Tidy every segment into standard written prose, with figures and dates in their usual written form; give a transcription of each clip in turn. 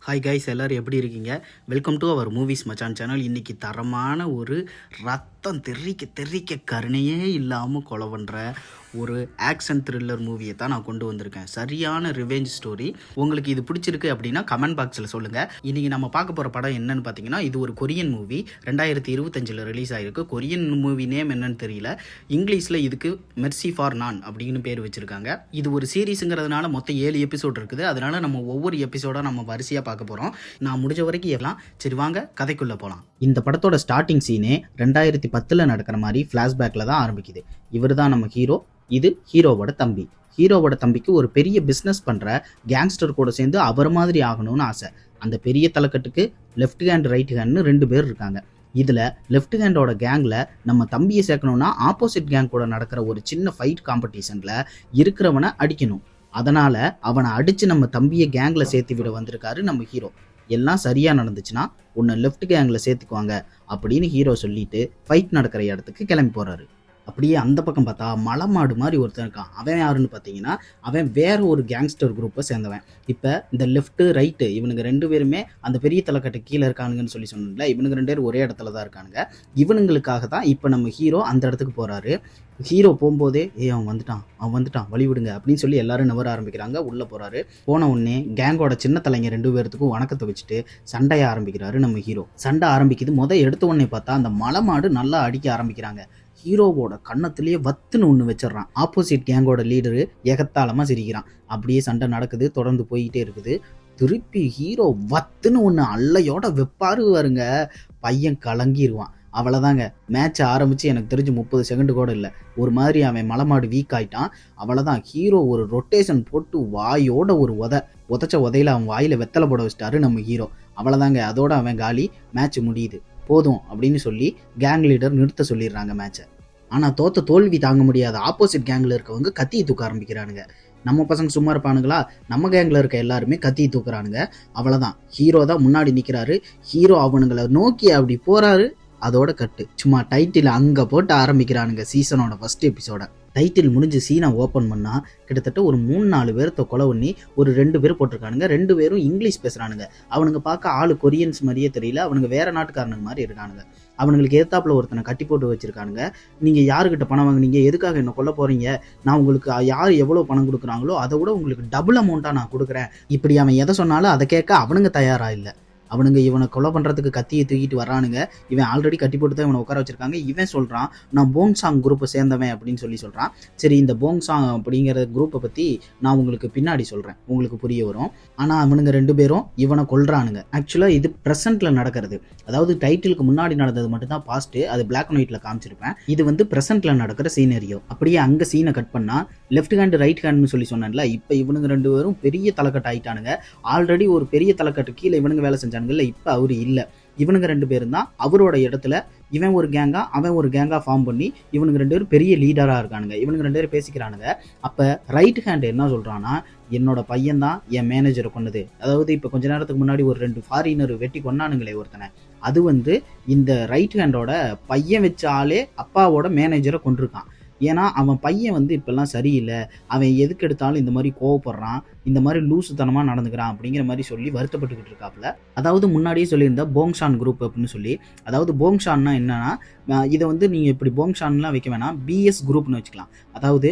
Hi guys, எல்லோரும் எப்படி இருக்கீங்க? வெல்கம் டு அவர் மூவிஸ் மச்சான் சேனல். இன்றைக்கி தரமான ஒரு ரத்தம் தெறிக்க தெறிக்க கருணையே இல்லாமல் கொலை பண்ணுற ஒரு ஆக்ஷன் த்ரில்லர் மூவியை தான் நான் கொண்டு வந்திருக்கேன். சரியான ரிவெஞ்ச் ஸ்டோரி. உங்களுக்கு இது பிடிச்சிருக்கு அப்படின்னா கமெண்ட் பாக்ஸில் சொல்லுங்கள். இன்றைக்கி நம்ம பார்க்க போகிற படம் என்னன்னு பார்த்தீங்கன்னா, இது ஒரு கொரியன் மூவி. 2025 ரிலீஸ் ஆகிருக்கு. கொரியன் மூவி நேம் என்னன்னு தெரியல. இங்கிலீஷில் இதுக்கு மெர்சி ஃபார் நான் அப்படின்னு பேர் வச்சுருக்காங்க. இது ஒரு சீரீஸுங்கிறதுனால மொத்தம் 7 எபிசோட் இருக்குது. அதனால் நம்ம ஒவ்வொரு எபிசோடாக நம்ம வரிசையாக பார்க்க போகிறோம். நான் முடிஞ்ச வரைக்கும் எல்லாம் சரி வாங்க கதைக்குள்ளே போகலாம். இந்த படத்தோட ஸ்டார்டிங் சீனே 2010 நடக்கிற மாதிரி ஃப்ளாஷ்பேக்கில் தான் ஆரம்பிக்குது. இவர் தான் நம்ம ஹீரோ. இது ஹீரோவோட தம்பி. ஹீரோவோட தம்பிக்கு ஒரு பெரிய பிஸ்னஸ் பண்ணுற கேங்ஸ்டர் கூட சேர்ந்து அவர் மாதிரி ஆகணும்னு ஆசை. அந்த பெரிய தலைக்கட்டுக்கு லெஃப்ட் ஹேண்ட் ரைட் ஹேண்ட்னு 2 பேர் இருக்காங்க. இதில் லெஃப்ட் ஹேண்டோட கேங்கில் நம்ம தம்பியை சேர்க்கணும்னா ஆப்போசிட் கேங் கூட நடக்கிற ஒரு சின்ன ஃபைட் காம்படிஷனில் இருக்கிறவனை அடிக்கணும். அதனால் அவனை அடித்து நம்ம தம்பியை கேங்கில் சேர்த்து விட வந்திருக்காரு நம்ம ஹீரோ. எல்லாம் சரியாக நடந்துச்சுன்னா உன்னை லெஃப்ட் கேங்கில் சேர்த்துக்குவாங்க அப்படின்னு ஹீரோ சொல்லிட்டு ஃபைட் நடக்கிற இடத்துக்கு கிளம்பி போகிறாரு. அப்படியே அந்த பக்கம் பார்த்தா மலை மாடு மாதிரி ஒருத்தன் இருக்கான். அவன் யாருன்னு பார்த்தீங்கன்னா, அவன் வேற ஒரு கேங்ஸ்டர் குரூப்பை சேர்ந்தவன். இப்போ இந்த லெஃப்ட்டு ரைட்டு இவனுங்க 2 பேருமே அந்த பெரிய தலைக்கட்டு கீழே இருக்கானுங்கன்னு சொல்லி சொன்னல, இவனுங்க 2 பேரும் ஒரே இடத்துல தான் இருக்கானுங்க. இவனுங்களுக்காக தான் இப்போ நம்ம ஹீரோ அந்த இடத்துக்கு போகிறாரு. ஹீரோ போகும்போதே அவன் வந்துட்டான் வழி விடுங்க அப்படின்னு சொல்லி எல்லாரும் நவர ஆரம்பிக்கிறாங்க. உள்ளே போகிறாரு. போன உடனே கேங்கோட சின்ன தலைங்க 2 பேர்த்துக்கும் வணக்கத்தை வச்சுட்டு சண்டையை ஆரம்பிக்கிறாரு நம்ம ஹீரோ. சண்டை ஆரம்பிக்குது. எடுத்த உடனே பார்த்தா அந்த மலை மாடு நல்லா அடிக்க ஆரம்பிக்கிறாங்க. ஹீரோவோட கண்ணத்திலேயே வத்துன்னு ஒன்று வச்சிடறான். ஆப்போசிட் கேங்கோட லீடரு எகத்தாளமாக சிரிக்கிறான். அப்படியே சண்டை நடக்குது, தொடர்ந்து போய்கிட்டே இருக்குது. திருப்பி ஹீரோ வத்துன்னு ஒன்று அல்லையோட வெப்பாரு வருங்க. பையன் கலங்கிடுவான். அவ்வளோதாங்க, மேட்ச் ஆரம்பித்து எனக்கு தெரிஞ்சு 30 செகண்டு கூட இல்லை. ஒரு மாதிரி அவன் மலைமாடு வீக் ஆகிட்டான். அவ்வளோதான், ஹீரோ ஒரு ரொட்டேஷன் போட்டு வாயோட ஒரு உதச்ச உதையில அவன் வாயில் வெத்தலை போட வச்சிட்டாரு நம்ம ஹீரோ. அவ்வளோதாங்க, அதோட அவன் காலி. மேட்ச் முடியுது. போதும் அப்படின்னு சொல்லி கேங் லீடர் நிறுத்த சொல்லிடுறாங்க மேட்சை. ஆனால் தோல்வி தாங்க முடியாத ஆப்போசிட் கேங்கில் இருக்கவங்க கத்தியை தூக்க ஆரம்பிக்கிறானுங்க. நம்ம பசங்க சும்மா இருப்பானுங்களா? நம்ம கேங்கில் இருக்க எல்லாருமே கத்தியை தூக்குறானுங்க. அவ்வளோதான், ஹீரோ தான் முன்னாடி நிற்கிறாரு. ஹீரோ அவனுங்களை நோக்கி அப்படி போகிறாரு. அதோட கட்டு. சும்மா டைட்டில் அங்கே போட்டு ஆரம்பிக்கிறானுங்க சீசனோட ஃபர்ஸ்ட் எபிசோட. டைட்டில் முடிஞ்சு சீனை ஓப்பன் பண்ணால் கிட்டத்தட்ட ஒரு 3-4 பேர்த்த கொலை பண்ணி ஒரு 2 பேர் போட்டிருக்கானுங்க. 2 பேரும் இங்கிலீஷ் பேசுகிறானுங்க. அவனுங்க பார்க்க ஆளு கொரியன்ஸ் மாதிரியே தெரியல. அவனுங்க வேற நாட்டுக்காரனுங்க மாதிரி இருக்கானுங்க. அவனுங்களுக்கு எதிர்த்தாப்புல ஒருத்தனை கட்டி போட்டு வச்சிருக்கானுங்க. நீங்கள் யாருக்கிட்ட பணம் வாங்குனீங்க, எதுக்காக என்ன கொல்ல போகிறீங்க, நான் உங்களுக்கு யார் எவ்வளோ பணம் கொடுக்குறாங்களோ அதை விட உங்களுக்கு டபுள் அமௌண்ட்டாக நான் கொடுக்குறேன். இப்படி அவன் எதை சொன்னாலும் அதை கேட்க அவனுங்க தயாராக இல்லை. அவனுங்க இவனை கொலை பண்ணுறதுக்கு கத்தியை தூக்கிட்டு வரானுங்க. இவன் ஆல்ரெடி கட்டி போட்டு தான் இவனை உட்கார வச்சிருக்காங்க. இவன் சொல்கிறான், நான் போங்சாங் குரூப்பை சேர்ந்தவன் அப்படின்னு சொல்கிறான். சரி, இந்த போங்சாங் அப்படிங்கிற குரூப்பை பற்றி நான் உங்களுக்கு பின்னாடி சொல்கிறேன், உங்களுக்கு புரிய வரும். ஆனால் அவனுங்க 2 பேரும் இவனை கொல்றானுங்க. ஆக்சுவலாக இது ப்ரெசென்ட்டில் நடக்கிறது. அதாவது டைட்டிலுக்கு முன்னாடி நடந்தது மட்டும்தான் பாஸ்ட்டு. அது பிளாக் அண்ட் ஒயிட்டில் காமிச்சிருப்பேன். இது வந்து ப்ரெசென்ட்டில் நடக்கிற சீனரியோ. அப்படியே அங்கே சீனை கட் பண்ணால் லெஃப்ட் ஹேண்டு ரைட் ஹேண்ட்னு சொன்னேன்ல, இப்போ இவனுங்க 2 பேரும் பெரிய தலைக்கட்டு ஆகிட்டானுங்க. ஆல்ரெடி ஒரு பெரிய தலைக்கட்டு கீழே இவனுங்க வேலை செஞ்சானுங்கல்ல, இப்போ அவரு இல்லை. இவனுங்க 2 பேரும் தான் அவரோட இடத்துல இவன் ஒரு கேங்கா அவன் ஒரு கேங்கா ஃபார்ம் பண்ணி இவனுங்க 2 பேரும் பெரிய லீடராக இருக்கானுங்க. இவனுங்க 2 பேரும் பேசிக்கிறானுங்க. அப்போ ரைட் ஹேண்ட் என்ன சொல்கிறான்னா, என்னோட பையன் தான் என் மேனேஜரை கொன்னது. அதாவது இப்போ கொஞ்ச நேரத்துக்கு முன்னாடி ஒரு 2 ஃபாரினர் வெட்டி கொன்னானுங்களே ஒருத்தனை, அது வந்து இந்த ரைட் ஹேண்டோட பையன் வச்ச ஆளே அப்பாவோட மேனேஜரை கொண்டிருக்கான். ஏன்னா அவன் பையன் வந்து இப்பெல்லாம் சரியில்லை, அவன் எதுக்கு எடுத்தாலும் இந்த மாதிரி கோவப்படுறான், இந்த மாதிரி லூசுத்தனமாக நடந்துக்கிறான் அப்படிங்கிற மாதிரி சொல்லி வருத்தப்பட்டுக்கிட்டு இருக்காப்புல. அதாவது முன்னாடியே சொல்லியிருந்தா போங்ஷான் குரூப் அப்படின்னு சொல்லி. அதாவது போங்ஷான்னா என்னன்னா, இதை வந்து நீங்கள் இப்படி போங்ஷான்லாம் வைக்க வேணாம், பிஎஸ் குரூப்னு வச்சுக்கலாம். அதாவது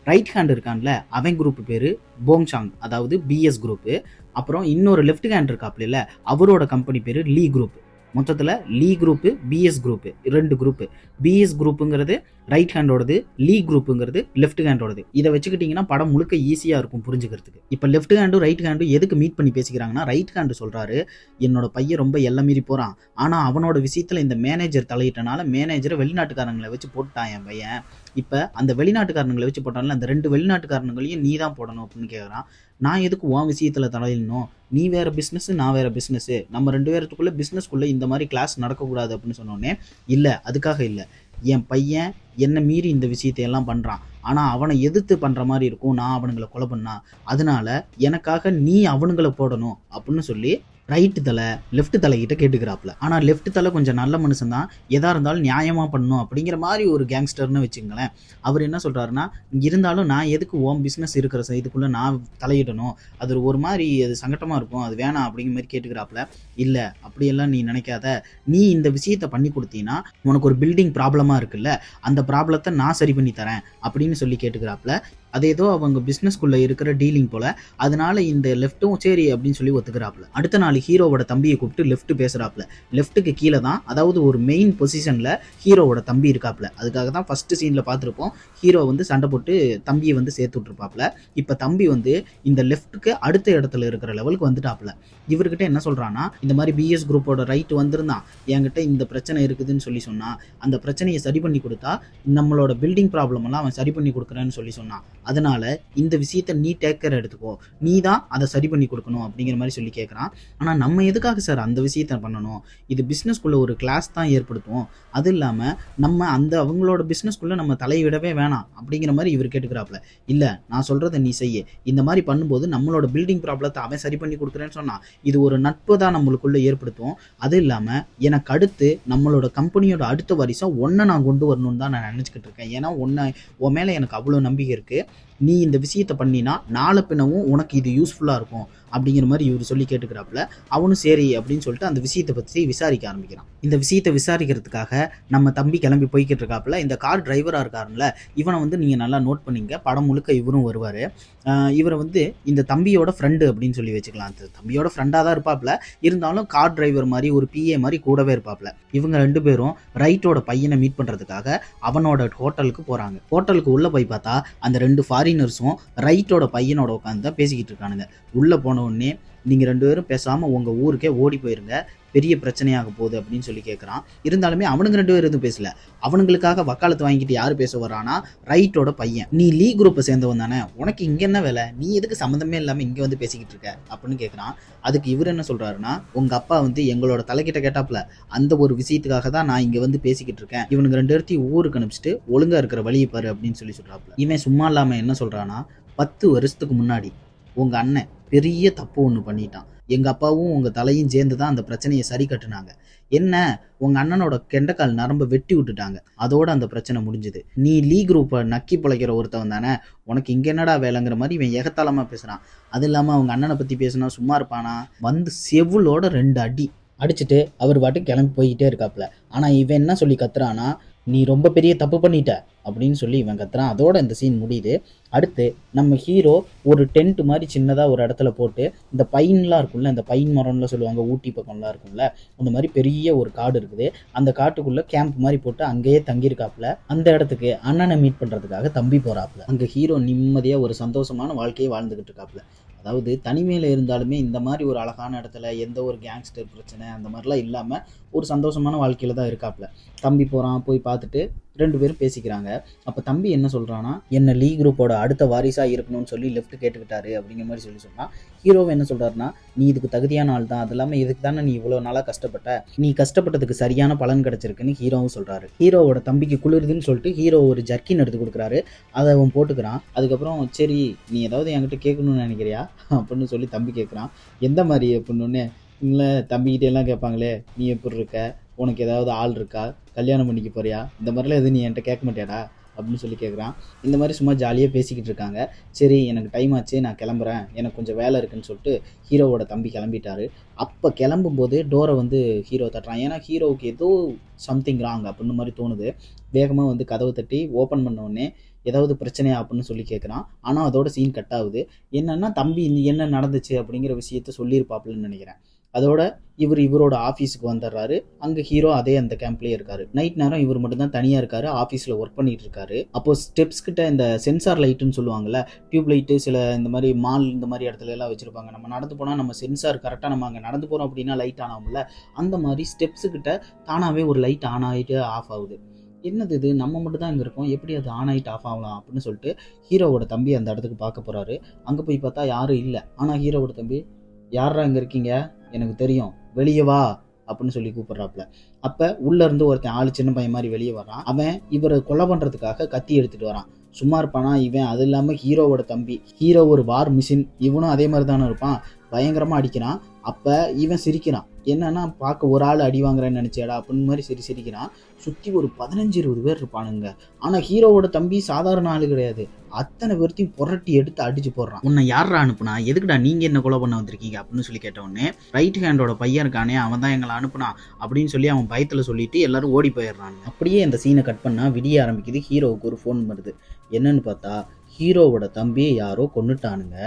ரைட் ஹேண்ட் இருக்கான்ல, அவன் குரூப் பேர் போங்ஷாங், அதாவது பிஎஸ் குரூப்பு. அப்புறம் இன்னொரு லெஃப்ட் ஹேண்ட் இருக்காப்புல இல்லை, அவரோட கம்பெனி பேர் லீ குரூப். மொத்தத்தில் லீ குரூப்பு, பிஎஸ் குரூப்பு, 2 குரூப்பு. பிஎஸ் குரூப்புங்கிறது ரைட் ஹேண்டோடது, லீ குரூப்புங்கிறது லெஃப்ட் ஹேண்டோடது. இதை வச்சுக்கிட்டிங்கன்னா படம் முழுக்க ஈஸியாக இருக்கும் புரிஞ்சுக்கிறதுக்கு. இப்போ லெஃப்ட் ஹேண்டும் ரைட் ஹேண்டும் எதுக்கு மீட் பண்ணி பேசிக்கிறாங்கன்னா, ரைட் ஹேண்டு சொல்கிறாரு, என்னோட பையன் ரொம்ப எல்லாம் மீறி போகிறான், ஆனால் அவனோட விஷயத்தில் இந்த மேனேஜர் தலையிட்டனால மேனேஜரை வெளிநாட்டுக்காரங்களை வச்சு போட்டான் என் பையன். இப்போ அந்த வெளிநாட்டுக்காரங்களை வச்சு போட்டான்ல, அந்த 2 வெளிநாட்டுக்காரங்களையும் நீ தான் போடணும் அப்படின்னு கேட்குறான். நான் எதுக்கு உன் விஷயத்தில் தலையிடணும், நீ வேறு பிஸ்னஸ்ஸு நான் வேறு பிஸ்னஸ்ஸு, நம்ம 2 பேர்த்துக்குள்ளே பிஸ்னஸ்க்குள்ளே இந்த மாதிரி கிளாஸ் நடக்கக்கூடாது அப்படின்னு சொன்னோடனே, இல்லை அதுக்காக இல்லை, என் பையன் என்னை மீறி இந்த விஷயத்தையெல்லாம் பண்ணுறான், ஆனால் அவனை எதிர்த்து பண்ணுற மாதிரி இருக்கும் நான் அவனுங்களை கொலை பண்ணா, அதனால எனக்காக நீ அவனுங்களை போடணும் அப்படின்னு சொல்லி ரைட்டு தலை லெஃப்ட் தலைகிட்ட கேட்டுக்கிறாப்புல. ஆனால் லெஃப்ட் தலை கொஞ்சம் நல்ல மனுஷன் தான், எதாக இருந்தாலும் நியாயமாக பண்ணணும் அப்படிங்கிற மாதிரி ஒரு கேங்ஸ்டர்னு வச்சுங்களேன். அவர் என்ன சொல்கிறாருன்னா, இருந்தாலும் நான் எதுக்கு ஓம் பிஸ்னஸ் இருக்கிற இதுக்குள்ளே நான் தலையிடணும், அது ஒரு மாதிரி அது சங்கட்டமாக இருக்கும், அது வேணாம் அப்படிங்கிற மாதிரி கேட்டுக்கிறாப்புல. இல்லை அப்படியெல்லாம் நீ நினைக்காத, நீ இந்த விஷயத்தை பண்ணி கொடுத்தீங்கன்னா உனக்கு ஒரு பில்டிங் ப்ராப்ளமாக இருக்குல்ல, அந்த ப்ராப்ளத்தை நான் சரி பண்ணி தரேன் அப்படின்னு சொல்லி கேட்டுக்கிறாப்புல. அது ஏதோ அவங்க பிஸ்னஸ்குள்ளே இருக்கிற டீலிங் போல், அதனால இந்த லெஃப்ட்டும் சரி அப்படின்னு சொல்லி ஒத்துக்கிறாப்புல. அடுத்த நாள் ஹீரோவோட தம்பியை கூப்பிட்டு லெஃப்ட் பேசுகிறாப்புல. லெஃப்ட்டுக்கு கீழே தான், அதாவது ஒரு மெயின் பொசிஷனில் ஹீரோவோட தம்பி இருக்காப்புல. அதுக்காக தான் ஃபஸ்ட்டு சீனில் பார்த்துருப்போம், ஹீரோ வந்து சண்டை போட்டு தம்பியை வந்து சேர்த்து விட்ருப்பாப்புல. இப்போ தம்பி வந்து இந்த லெஃப்ட்டுக்கு அடுத்த இடத்துல இருக்கிற லெவலுக்கு வந்துட்டாப்புல. இவர்கிட்ட என்ன சொல்கிறான்னா, இந்த மாதிரி பிஎஸ் குரூப்போட ரைட்டு வந்திருந்தான், என்கிட்ட இந்த பிரச்சனை இருக்குதுன்னு சொல்லி சொன்னான், அந்த பிரச்சனையை சரி பண்ணி கொடுத்தா நம்மளோட பில்டிங் ப்ராப்ளம் எல்லாம் அவன் சரி பண்ணி கொடுக்குறேன்னு சொல்லி சொன்னான், அதனால இந்த விஷயத்தை நீ டேக் கேர் எடுத்துக்கோ, நீ தான் அதை சரி பண்ணி கொடுக்கணும் அப்படிங்கிற மாதிரி சொல்லி கேட்குறான். ஆனால் நம்ம எதுக்காக சார் அந்த விஷயத்தை பண்ணணும், இது பிஸ்னஸ்குள்ளே ஒரு கிளாஸ் தான் ஏற்படுத்தும், அது இல்லாமல் நம்ம அந்த அவங்களோட பிஸ்னஸ்குள்ளே நம்ம தலையிடவே வேணாம் அப்படிங்கிற மாதிரி இவர் கேட்டுக்கிறாப்புல. இல்லை நான் சொல்கிறத நீ செய்ய, இந்த மாதிரி பண்ணும்போது நம்மளோட பில்டிங் ப்ராப்ளத்தை அவன் சரி பண்ணி கொடுக்குறேன்னு சொன்னான், இது ஒரு நட்பு தான் நம்மளுக்குள்ளே ஏற்படுத்தும், அது இல்லாமல் எனக்கு அடுத்து நம்மளோட கம்பெனியோட அடுத்த வாரிசாக ஒன்றை நான் கொண்டு வரணும்னு தான் நான் நினச்சிக்கிட்டு இருக்கேன், ஏன்னா உன் மேலே எனக்கு அவ்வளோ நம்பிக்கை இருக்குது, நீ இந்த விஷயத்தை பண்ணினா நாளை பின்னவும் உனக்கு இது யூஸ்ஃபுல்லாக இருக்கும் அப்படிங்கிற மாதிரி இவர் சொல்லி கேட்டுக்கிறாப்புல. அவனும் சரி அப்படின்னு சொல்லிட்டு அந்த விஷயத்தை பற்றி விசாரிக்க ஆரம்பிக்கிறான். இந்த விஷயத்தை விசாரிக்கிறதுக்காக நம்ம தம்பி கிளம்பி போய்கிட்டு இருக்காப்புல. இந்த கார் டிரைவராக இருக்காருல்ல, இவனை வந்து நீங்கள் நல்லா நோட் பண்ணிங்க, படம் முழுக்க இவரும் வருவார். இவரை வந்து இந்த தம்பியோட ஃப்ரெண்டு அப்படின்னு சொல்லி வச்சுக்கலாம். அந்த தம்பியோட ஃப்ரெண்டாக தான் இருப்பாப்புல, இருந்தாலும் கார் டிரைவர் மாதிரி ஒரு பிஏ மாதிரி கூடவே இருப்பாப்புல. இவங்க ரெண்டு பேரும் ரைட்டோட பையனை மீட் பண்ணுறதுக்காக அவனோட ஹோட்டலுக்கு போகிறாங்க. ஹோட்டலுக்கு உள்ளே போய் பார்த்தா அந்த ரெண்டு ஃபாரினர்ஸும் ரைட்டோட பையனோட உட்காந்து தான் பேசிக்கிட்டு இருக்கானுங்க. உள்ளே போன உடனே நீங்கள் ரெண்டு பேரும் பேசாமல் உங்கள் ஊருக்கே ஓடி போயிருங்க, பெரிய பிரச்சனையாக போகுது அப்படின்னு சொல்லி கேட்குறான். இருந்தாலுமே அவனுங்க ரெண்டு பேரும் எதுவும் பேசல. அவனுங்களுக்காக வக்காலத்து வாங்கிட்டு யார் பேச வரானா, ரைட்டோட பையன். நீ லீ குரூப்பை சேர்ந்தவன் தானே, உனக்கு இங்கே என்ன வேலை, நீ எதுக்கு சம்மந்தமே இல்லாமல் இங்கே வந்து பேசிக்கிட்டு இருக்க அப்படின்னு கேட்குறான். அதுக்கு இவர் என்ன சொல்கிறாருன்னா, உங்கள் அப்பா வந்து எங்களோட தலைக்கிட்ட கேட்டாப்புல, அந்த ஒரு விஷயத்துக்காக தான் நான் இங்கே வந்து பேசிக்கிட்டு இருக்கேன், இவனுக்கு ரெண்டு பேர்த்தையும் ஊருக்கு அனுப்பிச்சிட்டு ஒழுங்காக இருக்கிற வழியை பாரு அப்படின்னு சொல்லி சொல்கிறாப்புல. இவன் சும்மா இல்லாமல் என்ன சொல்கிறான்னா, 10 வருஷத்துக்கு முன்னாடி உங்கள் அண்ணன் பெரிய தப்பு ஒன்று பண்ணிட்டான், எங்கள் அப்பாவும் உங்கள் தலையும் சேர்ந்து தான் அந்த பிரச்சனையை சரி கட்டுனாங்க, என்ன உங்கள் அண்ணனோட கெண்டக்கால் நரம்பை வெட்டி விட்டுட்டாங்க, அதோட அந்த பிரச்சனை முடிஞ்சுது, நீ லீ குரூப்பை நக்கி பிழைக்கிற ஒருத்தவன் தானே, உனக்கு இங்கே என்னடா வேலைங்கிற மாதிரி இவன் ஏகத்தாளமாக பேசுகிறான். அது இல்லாமல் அவங்க அண்ணனை பற்றி பேசுனா சும்மா இருப்பானா, வந்து செவுளோட 2 அடி அடிச்சுட்டு அவர் பாட்டுக்கு கிளம்பி போய்கிட்டே இருக்காப்புல. ஆனால் இவன் என்ன சொல்லி கத்துறானா, நீ ரொம்ப பெரிய தப்பு பண்ணிட்ட அப்படின்னு சொல்லி இவன் கத்துறான். அதோட இந்த சீன் முடியுது. அடுத்து நம்ம ஹீரோ ஒரு டென்ட் மாதிரி சின்னதாக ஒரு இடத்துல போட்டு, இந்த பைன்லாம் இருக்கும்ல, இந்த பைன் மரம்லாம் சொல்லுவாங்க, ஊட்டி பக்கம்லாம் இருக்கும்ல, அந்த மாதிரி பெரிய ஒரு காடு இருக்குது, அந்த காட்டுக்குள்ளே கேம்ப் மாதிரி போட்டு அங்கேயே தங்கியிருக்காப்புல. அந்த இடத்துக்கு அண்ணனை மீட் பண்ணுறதுக்காக தம்பி போகிறாப்புல. அங்கே ஹீரோ நிம்மதியாக ஒரு சந்தோஷமான வாழ்க்கையை வாழ்ந்துக்கிட்டு இருக்காப்புல. அதாவது தனிமையில் இருந்தாலுமே இந்த மாதிரி ஒரு அழகான இடத்துல எந்த ஒரு கேங்ஸ்டர் பிரச்சனை அந்த மாதிரிலாம் இல்லாமல் ஒரு சந்தோஷமான வாழ்க்கையில் தான் இருக்காப்புல. தம்பி போகிறான், போய் பார்த்துட்டு 2 பேரும் பேசிக்கிறாங்க. அப்போ தம்பி என்ன சொல்கிறான்னா, என்ன லீ குரூப்போட அடுத்த வாரிசாக இருக்கணும்னு சொல்லி லெஃப்ட் கேட்டுக்கிட்டாரு அப்படிங்கிற மாதிரி சொன்னால், ஹீரோவை என்ன சொல்கிறாருன்னா, நீ இதுக்கு தகுதியான ஆள் தான், அது இல்லாமல் இதுக்கு தானே நீ இவ்வளோ நாளாக கஷ்டப்பட்ட, நீ கஷ்டப்பட்டதுக்கு சரியான பலன் கிடச்சிருக்குன்னு ஹீரோவும் சொல்கிறாரு. ஹீரோவோட தம்பிக்கு குளிருதுன்னு சொல்லிட்டு ஹீரோ ஒரு ஜர்க்கின் எடுத்து கொடுக்குறாரு, அதை அவன் போட்டுக்கிறான். அதுக்கப்புறம் சரி நீ ஏதாவது என்கிட்ட கேட்கணும்னு நினைக்கிறியா அப்படின்னு சொல்லி தம்பி கேட்குறான். எந்த மாதிரி அப்படின்னு, இல்லை தம்பிக்கிட்டே எல்லாம் கேட்பாங்களே, நீ எப்படி இருக்க, உனக்கு ஏதாவது ஆள் இருக்கா, கல்யாணம் பண்ணிக்க போறியா, இந்த மாதிரிலாம் எதுவும் நீ என்கிட்ட கேட்க மாட்டியாடா அப்படின்னு சொல்லி கேட்குறான். இந்த மாதிரி சும்மா ஜாலியாக பேசிக்கிட்டு இருக்காங்க. சரி எனக்கு டைம் ஆச்சு, நான் கிளம்புறேன், எனக்கு கொஞ்சம் வேலை இருக்குன்னு சொல்லிட்டு ஹீரோவோட தம்பி கிளம்பிட்டாரு. அப்போ கிளம்பும்போது டோரை வந்து ஹீரோ தட்டுறான். ஏன்னா ஹீரோவுக்கு ஏதோ சம்திங் ராங் அப்படின்னு மாதிரி தோணுது. வேகமாக வந்து கதவை தட்டி ஓப்பன் பண்ண உடனே ஏதாவது பிரச்சனையா அப்படின்னு சொல்லி கேட்குறான். ஆனால் அதோட சீன் கட் ஆகுது. என்னன்னா தம்பி என்ன நடந்துச்சு அப்படிங்கிற விஷயத்த சொல்லியிருப்பாப்புலன்னு நினைக்கிறேன். அதோட இவரோட ஆஃபீஸுக்கு வந்துடுறாரு. அங்கே ஹீரோ அதே அந்த கேம்ப்லேயே இருக்காரு. நைட் நேரம் இவர் மட்டும்தான் தனியாக இருக்காரு, ஆஃபீஸில் ஒர்க் பண்ணிட்டு இருக்காரு. அப்போது ஸ்டெப்ஸ் கிட்ட இந்த சென்சார் லைட்டுன்னு சொல்லுவாங்கள்ல, டியூப் லைட்டு, சில இந்த மாதிரி மால் இந்த மாதிரி இடத்துல எல்லாம் வச்சுருப்பாங்க. நம்ம நடந்து போனால் நம்ம சென்சார் கரெக்டாக நம்ம அங்கே நடந்து போகிறோம் அப்படின்னா லைட் ஆன் ஆகும்ல, அந்த மாதிரி ஸ்டெப்ஸுக்கிட்ட தானாகவே ஒரு லைட் ஆன் ஆகிட்டு ஆஃப் ஆகுது. என்னது இது, நம்ம மட்டும் தான் இங்கே இருக்கோம், எப்படி அது ஆன் ஆகிட்டு ஆஃப் ஆகலாம் அப்படின்னு சொல்லிட்டு ஹீரோவோட தம்பி அந்த இடத்துக்கு பார்க்க போகிறாரு. அங்கே போய் பார்த்தா யாரும் இல்லை. ஆனால் ஹீரோவோட தம்பி, யாரா இங்கே இருக்கீங்க, எனக்கு தெரியும், வெளியே வா அப்படின்னு சொல்லி கூப்பிட்றாப்புல. அப்போ உள்ளேருந்து ஒருத்தன் ஆள் சின்ன பையன் மாதிரி வெளியே வரான். அவன் இவரை கொலை பண்ணுறதுக்காக கத்தி எடுத்துகிட்டு வரான். சும்மா இருப்பானா இவன், அது இல்லாமல் ஹீரோவோட தம்பி, ஹீரோ ஒரு வார் மிஷின், இவனும் அதே மாதிரி தானே இருப்பான், பயங்கரமாக அடிக்கிறான். அப்போ இவன் சிரிக்கிறான். என்னன்னா பார்க்க ஒரு ஆள் அடி வாங்குறேன்னு நினச்சேடா அப்படின்னு மாதிரி சிரிக்கிறான். சுற்றி ஒரு 15-20 பேர் இருப்பானுங்க. ஆனால் ஹீரோவோட தம்பி சாதாரண ஆள் கிடையாது. அத்தனை பேர்த்தையும் புரட்டி எடுத்து அடிச்சு போடுறான். உன்னை யாரா அனுப்புனா, எதுக்குடா நீங்கள் என்ன கொலை பண்ண வந்திருக்கீங்க அப்படின்னு சொல்லி கேட்டவுடனே ரைட் ஹேண்டோட பையன் இருக்கானே அவன் தான் எங்களை அனுப்புனான் அப்படின்னு சொல்லி அவன் பயத்தில் சொல்லிட்டு எல்லாரும் ஓடி போயிடுறாங்க. அப்படியே இந்த சீனை கட் பண்ணால் விடிய ஆரம்பிக்குது. ஹீரோவுக்கு ஒரு ஃபோன் வருது. என்னன்னு பார்த்தா ஹீரோவோட தம்பியை யாரோ கொன்னுட்டானுங்க.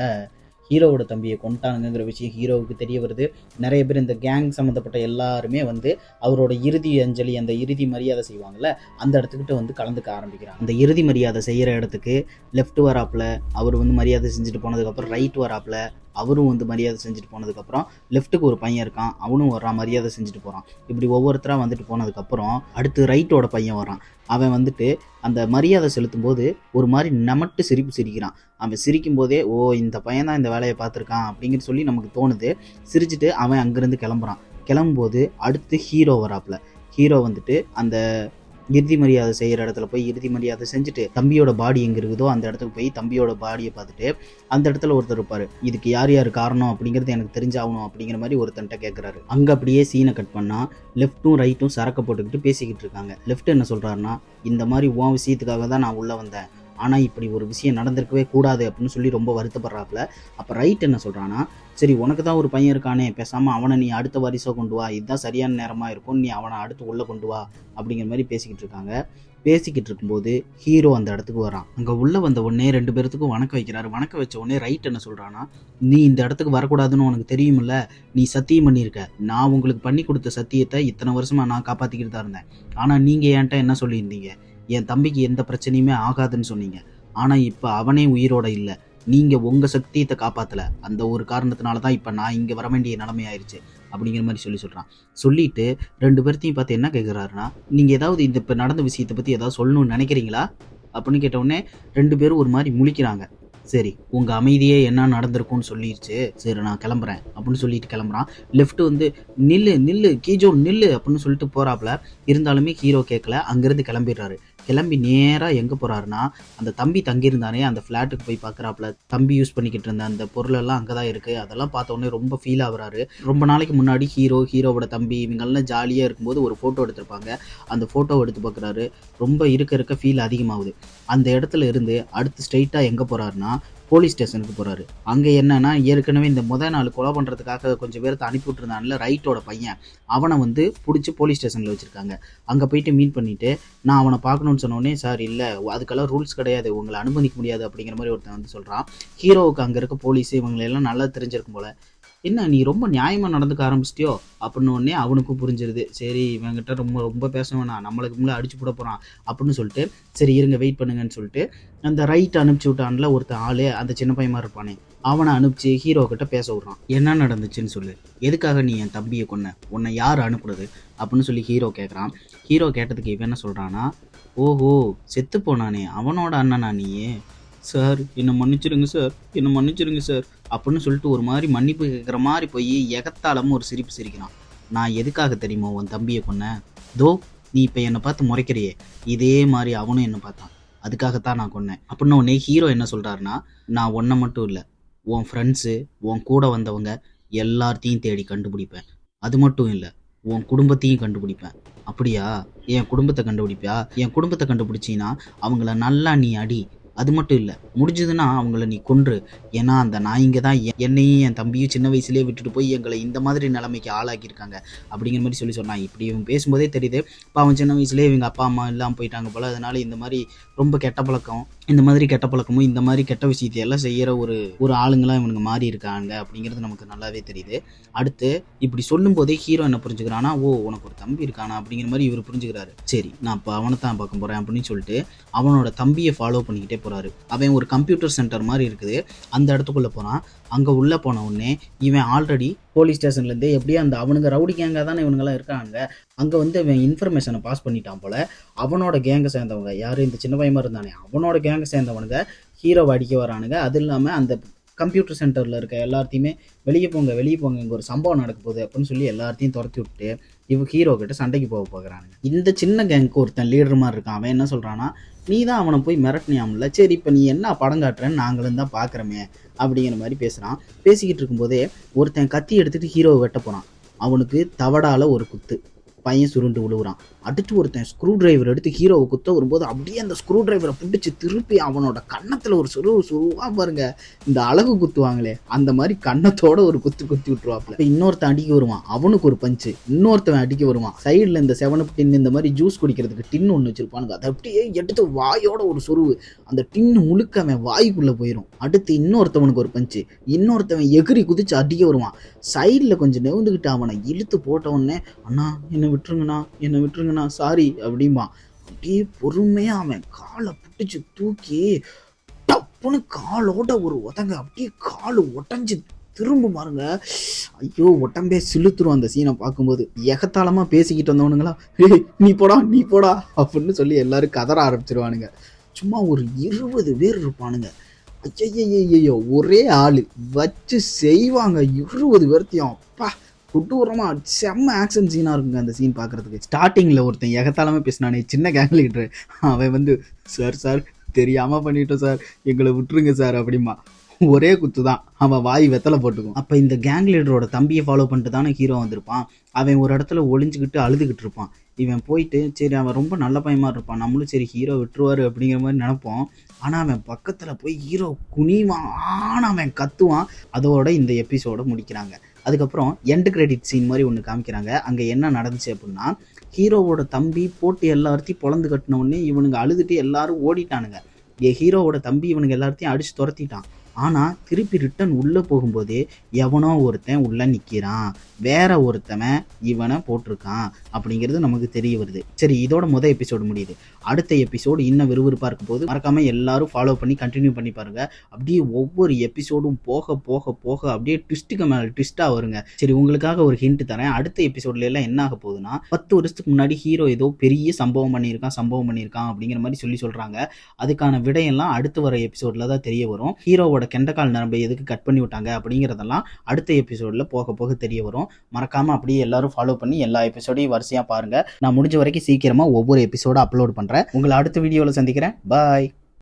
ஹீரோவோட தம்பியை கொண்டானுங்கிற விஷயம் ஹீரோவுக்கு தெரிய வருது. நிறைய பேர் இந்த கேங் சம்மந்தப்பட்ட எல்லாருமே வந்து அவரோட இறுதி அஞ்சலி, அந்த இறுதி மரியாதை செய்வாங்கள்ல, அந்த இடத்துக்கிட்ட வந்து கலந்துக்க ஆரம்பிக்கிறாங்க. அந்த இறுதி மரியாதை செய்கிற இடத்துக்கு லெஃப்ட் வராப்பில் அவர் வந்து மரியாதை செஞ்சுட்டு போனதுக்கப்புறம் ரைட் வராப்பில் அவரும் வந்து மரியாதை செஞ்சுட்டு போனதுக்கப்புறம் லெஃப்ட்டுக்கு ஒரு பையன் இருக்கான், அவனும் வர்றான், மரியாதை செஞ்சுட்டு போகிறான். இப்படி ஒவ்வொருத்தராக வந்துட்டு போனதுக்கப்புறம் அடுத்து ரைட்டோட பையன் வரான். அவன் வந்துட்டு அந்த மரியாதை செலுத்தும் போது ஒரு மாதிரி நமட்டு சிரிக்கிறான். அவன் சிரிக்கும் போதே ஓ இந்த பையன் தான் இந்த வேலையை பார்த்துருக்கான் அப்படிங்கிற சொல்லி நமக்கு தோணுது. சிரிச்சுட்டு அவன் அங்கேருந்து கிளம்புறான். கிளம்பும்போது அடுத்து ஹீரோ வராப்புல. ஹீரோ வந்துட்டு அந்த இறுதி மரியாதை செய்கிற இடத்துல போய் இறுதி மரியாதை செஞ்சுட்டு தம்பியோட பாடி எங்கே இருக்குதோ அந்த இடத்துக்கு போய் தம்பியோட பாடியை பார்த்துட்டு அந்த இடத்துல ஒருத்தர் இருப்பார். இதுக்கு யார் யார் காரணம் அப்படிங்கிறது எனக்கு தெரிஞ்சாகணும் அப்படிங்கிற மாதிரி ஒருத்தன்ட்ட கேட்குறாரு. அங்கே அப்படியே சீனை கட் பண்ணால் லெஃப்ட்டும் ரைட்டும் சரக்கை போட்டுக்கிட்டு பேசிக்கிட்டு இருக்காங்க. லெஃப்ட் என்ன சொல்கிறாருன்னா, இந்த மாதிரி உன் விஷயத்துக்காக தான் நான் உள்ளே வந்தேன், ஆனால் இப்படி ஒரு விஷயம் நடந்திருக்கவே கூடாது அப்படின்னு சொல்லி ரொம்ப வருத்தப்படுறாப்புல. அப்போ ரைட் என்ன சொல்கிறான்னா, சரி உனக்கு தான் ஒரு பையன் இருக்கானே, பேசாமல் அவனை நீ அடுத்த வாரிசாக கொண்டு வா, இதுதான் சரியான நேரமாக இருக்கும், நீ அவனை அடுத்து உள்ளே கொண்டு வா அப்படிங்கிற மாதிரி பேசிக்கிட்டு இருக்காங்க. பேசிக்கிட்டு இருக்கும்போது ஹீரோ அந்த இடத்துக்கு வரான். அங்கே உள்ளே வந்த உடனே 2 பேர்த்துக்கும் வணக்கம் வைக்கிறாரு. வணக்கம் வச்ச உடனே ரைட் என்ன சொல்கிறான்னா, நீ இந்த இடத்துக்கு வரக்கூடாதுன்னு உனக்கு தெரியுமில்ல, நீ சத்தியம் பண்ணியிருக்க, நான் உங்களுக்கு பண்ணி கொடுத்த சத்தியத்தை இத்தனை வருஷமாக நான் காப்பாற்றிக்கிட்டு தான் இருந்தேன், ஆனால் நீங்கள் என்கிட்ட என்ன சொல்லியிருந்தீங்க, என் தம்பிக்கு எந்த பிரச்சனையுமே ஆகாதுன்னு சொன்னீங்க, ஆனால் இப்போ அவனே உயிரோட இல்லை, நீங்கள் உங்கள் சத்தியத்தை காப்பாற்றலை, அந்த ஒரு காரணத்தினால தான் இப்போ நான் இங்கே வர வேண்டிய நிலைமை ஆயிடுச்சு அப்படிங்கிற மாதிரி சொல்கிறான். சொல்லிட்டு 2 பேர்த்தையும் பார்த்து என்ன கேட்குறாருன்னா, நீங்கள் ஏதாவது இந்த இப்போ நடந்த விஷயத்தை பற்றி ஏதாவது சொல்லணும்னு நினைக்கிறீங்களா அப்படின்னு கேட்டவுடனே 2 பேரும் ஒரு மாதிரி முழிக்கிறாங்க. சரி உங்கள் அமைதியே என்ன நடந்திருக்கும்னு சொல்லிடுச்சு, சரி நான் கிளம்புறேன் அப்படின்னு சொல்லிட்டு கிளம்புறான். லெஃப்ட் வந்து நில்லு கீஜோ நில்லு அப்படின்னு சொல்லிட்டு போகிறாப்புல. இருந்தாலுமே ஹீரோ கேட்கல, அங்கேருந்து கிளம்பிடுறாரு. கிளம்பி நேராக எங்கே போகிறாருன்னா, அந்த தம்பி தங்கியிருந்தானே அந்த ஃப்ளாட்டுக்கு போய் பார்க்குறாப்புல. தம்பி யூஸ் பண்ணிக்கிட்டு இருந்த அந்த பொருளெல்லாம் அங்கே தான் இருக்குது. அதெல்லாம் பார்த்தோன்னே ரொம்ப ஃபீல் ஆகுறாரு. ரொம்ப நாளைக்கு முன்னாடி ஹீரோவோட தம்பி இவங்கெல்லாம் ஜாலியாக இருக்கும்போது ஒரு ஃபோட்டோ எடுத்திருப்பாங்க. அந்த ஃபோட்டோவை எடுத்து பார்க்குறாரு. ரொம்ப இருக்க ஃபீல் அதிகமாகுது. அந்த இடத்துல இருந்து அடுத்து ஸ்ட்ரைட்டாக எங்கே போகிறாருன்னா போலீஸ் ஸ்டேஷனுக்கு போகிறாரு. அங்கே என்னன்னா, ஏற்கனவே இந்த நாள் கொலை பண்ணுறதுக்காக கொஞ்சம் பேர்த்த அனுப்பி விட்டுருந்தான்ல ரைட்டோட பையன், அவனை வந்து பிடிச்சி போலீஸ் ஸ்டேஷனில் வச்சுருக்காங்க. அங்கே போயிட்டு மீட் பண்ணிவிட்டு நான் அவனை பார்க்கணுன்னு சொன்னோடனே, சார் இல்லை அதுக்கெல்லாம் ரூல்ஸ் கிடையாது, உங்களை அனுமதிக்க முடியாது அப்படிங்கிற மாதிரி ஒருத்தன் வந்து சொல்கிறான். ஹீரோவுக்கு அங்கே இருக்க போலீஸு இவங்களெல்லாம் நல்லா தெரிஞ்சிருக்கும் போல். என்ன நீ ரொம்ப நியாயமாக நடந்துக்க ஆரம்பிச்சிட்டியோ அப்படின்னு உடனே அவனுக்கும் புரிஞ்சிருது. சரி இவங்கிட்ட ரொம்ப பேச வேணாம், நம்மளுக்கு முன்னே அடிச்சு போட போகிறான் அப்படின்னு சொல்லிட்டு, சரி இருங்க வெயிட் பண்ணுங்கன்னு சொல்லிட்டு அந்த ரைட் அனுப்பிச்சி விட்டான்ல ஒருத்தன் ஆள், அந்த சின்ன பையமாக இருப்பானே, அவனை அனுப்பிச்சு ஹீரோ கிட்ட பேச விட்றான். என்ன நடந்துச்சுன்னு சொல்லு, எதுக்காக நீ என் தம்பியை கொன்ன, உன்னை யார் அனுப்புறது அப்படின்னு சொல்லி ஹீரோ கேட்குறான். ஹீரோ கேட்டதுக்கு இவன் என்ன சொல்கிறான்னா, ஓஹோ செத்து போனானே அவனோட அண்ணனா நீயே, சார் என்னை மன்னிச்சிருங்க சார் அப்படின்னு சொல்லிட்டு ஒரு மாதிரி மன்னிப்பு கேட்குற மாதிரி போய் எகத்தாளமும் ஒரு சிரிப்பு சிரிக்கிறான். நான் எதுக்காக தெரியுமோ உன் தம்பியை கொன்னேன், தோ நீ இப்போ என்னை பார்த்து முறைக்கிறியே, இதே மாதிரி அவனும் என்னை பார்த்தான், அதுக்காகத்தான் நான் கொன்னேன் அப்படின்னு உடனே ஹீரோ என்ன சொல்கிறாருன்னா, நான் ஒன்றை மட்டும் இல்லை, உன் ஃப்ரெண்ட்ஸு உன் கூட வந்தவங்க எல்லாத்தையும் தேடி கண்டுபிடிப்பேன், அது மட்டும் இல்லை உன் குடும்பத்தையும் கண்டுபிடிப்பேன். அப்படியா, என் குடும்பத்தை கண்டுபிடிப்பியா, என் குடும்பத்தை கண்டுபிடிச்சின்னா அவங்கள நல்லா நீ அடி, அது மட்டும் இல்லை முடிஞ்சதுன்னா அவங்கள நீ கொன்று, ஏன்னா அந்த நாய்ங்க தான் என்னையும் என் தம்பியும் சின்ன வயசுலேயே விட்டுட்டு போய் எங்களை இந்த மாதிரி நிலைமைக்கு ஆளாக்கியிருக்காங்க அப்படிங்கிற மாதிரி சொன்னான். இப்படி இவங்க பேசும்போதே தெரியுது, இப்போ அவன் சின்ன வயசுலேயே இவங்க அப்பா அம்மா எல்லாம் போயிட்டாங்க போல், அதனால இந்த மாதிரி ரொம்ப கெட்ட பழக்கம், இந்த மாதிரி கெட்ட பழக்கமும் இந்த மாதிரி கெட்ட விஷயத்தையெல்லாம் செய்கிற ஒரு ஆளுங்களாம் இவனுங்க மாறி இருக்காங்க அப்படிங்கிறது நமக்கு நல்லாவே தெரியுது. அடுத்து இப்படி சொல்லும் போதே ஹீரோ என்ன புரிஞ்சுக்கிறானா, ஓ உனக்கு ஒரு தம்பி இருக்கானா அப்படிங்கிற மாதிரி இவர் புரிஞ்சுக்கிறாரு. சரி நான் இப்போ அவனை தான் பார்க்க போகிறேன் அப்படின்னு சொல்லிட்டு அவனோட தம்பியை ஃபாலோ பண்ணிக்கிட்டே போகிறாரு. அவன் ஒரு கம்ப்யூட்டர் சென்டர் மாதிரி இருக்குது, அந்த இடத்துக்குள்ளே போகிறான். அங்கே உள்ளே போன உடனே இவன் ஆல்ரெடி போலீஸ் ஸ்டேஷன்லேருந்து எப்படியும் அந்த அவனுங்க ரவுடி கேங்காக தானே இவனுங்கெல்லாம் இருக்காங்க, அங்கே வந்து அவன் இன்ஃபர்மேஷனை பாஸ் பண்ணிட்டான் போல். அவனோட கேங்கை சேர்ந்தவங்க யார், இந்த சின்ன பையமாக இருந்தானே அவனோட கேங்கை சேர்ந்தவனுங்க ஹீரோவை அடிக்க வரானுங்க. அது இல்லாமல் அந்த கம்ப்யூட்டர் சென்டரில் இருக்க எல்லாத்தையுமே வெளியே போங்க இங்கே ஒரு சம்பவம் நடக்க போகுது அப்படின்னு சொல்லி எல்லாத்தையும் துரத்தி விட்டு ஹீரோ கிட்ட சண்டைக்கு போக போகிறானுங்க. இந்த சின்ன கேங்க்கு ஒருத்தன் லீடர் மாதிரி இருக்கான். அவன் என்ன சொல்கிறான்னா, நீ தான் அவனை போய் மிரட்டினியாமல, சரி இப்போ நீ என்ன படம் காட்டுறேன்னு நாங்களும் தான் பார்க்குறோமே அப்படிங்கிற மாதிரி பேசுகிறான். பேசிக்கிட்டு இருக்கும்போதே ஒருத்தன் கத்தி எடுத்துகிட்டு ஹீரோவை வெட்ட போகிறான். அவனுக்கு தவடால் ஒரு குத்து, பையன் சுருண்டு விழுவுறான். அடுத்து ஒருத்தன் ஸ்க்ரூ டிரைவர் எடுத்து ஹீரோவை குத்த வரும்போது அப்படியே அந்த ஸ்க்ரூ டிரைவரை பிடிச்சி திருப்பி அவனோட கன்னத்தில் ஒரு சுருவா பாருங்க, இந்த அழகு குத்துவாங்களே அந்த மாதிரி கன்னத்தோட ஒரு குத்தி விட்டுருவாப்புல. இன்னொருத்தன் அடிக்க வருவான், அவனுக்கு ஒரு பஞ்சு. இன்னொருத்தவன் அடிக்க வருவான். சைடில் இந்த 7up டின் இந்த மாதிரி ஜூஸ் குடிக்கிறதுக்கு டின் ஒன்று வச்சிருப்பானுங்க, அதை அப்படியே எடுத்து வாயோட ஒரு சொருவு, அந்த டின்னு முழுக்க அவன் வாய்க்குள்ளே போயிடும். அடுத்து இன்னொருத்தவனுக்கு ஒரு பஞ்சு. இன்னொருத்தவன் எகிரி குதிச்சு அடிக்க வருவான். சைடில் கொஞ்சம் நெவுந்துக்கிட்டு அவனை இழுத்து போட்ட உடனே, அண்ணா என்னை விட்டுருங்கண்ணா சாரி அப்படிம்பா. அப்படியே பொறுமையா அவன் காலை பிடிச்சு தூக்கி டப்புன்னு காலோட ஒரு உதங்க, அப்படியே காலு உடஞ்சி திரும்ப பாருங்க. ஐயோ உடம்பே சிலுத்துரும் அந்த சீனை பார்க்கும்போது. எகத்தாளமா பேசிக்கிட்டு வந்தவனுங்களா, நீ போடா அப்படின்னு சொல்லி எல்லாரும் கதற ஆரம்பிச்சிருவானுங்க. சும்மா ஒரு 20 பேர் இருப்பானுங்க. ஐயோ ஒரே ஆளு வச்சு செய்வாங்க 20 பேர்த்தையும். அப்பா கொடூரமாக செம்ம ஆக்ஷன் சீனாக இருக்குங்க அந்த சீன் பார்க்குறதுக்கு. ஸ்டார்டிங்கில் ஒருத்தன் எகத்தாலமே பேசினானே சின்ன கேங் லீடரு, அவன் வந்து சார் தெரியாமல் பண்ணிட்டோம் சார், எங்களை விட்டுருங்க சார் அப்படிமா. ஒரே குத்து தான், அவன் வாய் வெத்தலை போட்டுக்கும். அப்போ இந்த கேங் லீடரோட தம்பியை ஃபாலோ பண்ணிட்டு தானே ஹீரோ வந்திருப்பான். அவன் ஒரு இடத்துல ஒளிஞ்சிக்கிட்டு அழுதுகிட்டு இருப்பான். இவன் போயிட்டு சரி அவன் ரொம்ப நல்ல பையமாக இருப்பான், நம்மளும் சரி ஹீரோ விட்டுருவார் அப்படிங்கிற மாதிரி நினைப்போம். ஆனால் அவன் பக்கத்தில் போய் ஹீரோ குனிவான், ஆனால் அவன் கத்துவான். அதோட இந்த எபிசோட முடிக்கிறாங்க. அதுக்கப்புறம் எண்ட் கிரெடிட் சீன் மாதிரி ஒன்று காமிக்கிறாங்க. அங்கே என்ன நடந்துச்சு அப்படின்னா, ஹீரோவோட தம்பி போட்டு எல்லாத்தையும் பொழந்து கட்டின உடனே இவனுங்க அழுதுட்டு எல்லாரும் ஓடிட்டானுங்க. ஹீரோவோட தம்பி இவனுங்க எல்லாத்தையும் அடிச்சு துரத்திட்டான். ஆனால் திருப்பி ரிட்டன் உள்ளே போகும்போதே எவனோ ஒருத்தன் உள்ளே நிற்கிறான், வேற ஒருத்தவன் இவனை போட்டிருக்கான் அப்படிங்கிறது நமக்கு தெரிய வருது. சரி, இதோட முதல் எபிசோடு முடியுது. அடுத்த எபிசோடு இன்னும் விறுவிறுப்பாக இருக்கும் போது மறக்காமல் எல்லாரும் ஃபாலோ பண்ணி கண்டினியூ பண்ணி பாருங்கள். அப்படியே ஒவ்வொரு எபிசோடும் போக போக போக அப்படியே ட்விஸ்ட்டுக்கு மேலே ட்விஸ்ட்டாக வருங்க. சரி, உங்களுக்காக ஒரு ஹிண்ட் தரேன். அடுத்த எபிசோட்ல எல்லாம் என்ன ஆக போகுதுன்னா, 10 வருஷத்துக்கு முன்னாடி ஹீரோ ஏதோ பெரிய சம்பவம் பண்ணியிருக்கான் அப்படிங்கிற மாதிரி சொல்கிறாங்க. அதுக்கான விடையெல்லாம் அடுத்து வர எபிசோடில் தான் தெரிய வரும். ஹீரோவோட கெண்டக்கால் நரம்பை எதுக்கு கட் பண்ணி விட்டாங்க அப்படிங்கிறதெல்லாம் அடுத்த எபிசோடில் போக போக தெரிய வரும். மறக்காமல் அப்படியே எல்லாரும் ஃபாலோ பண்ணி எல்லா எபிசோடையும் வரிசையாக பாருங்கள். நான் முடிஞ்ச வரைக்கும் சீக்கிரமாக ஒவ்வொரு எபிசோட அப்லோட் பண்ணுறேன். உங்களை அடுத்த வீடியோவில் சந்திக்கிறேன். பாய்.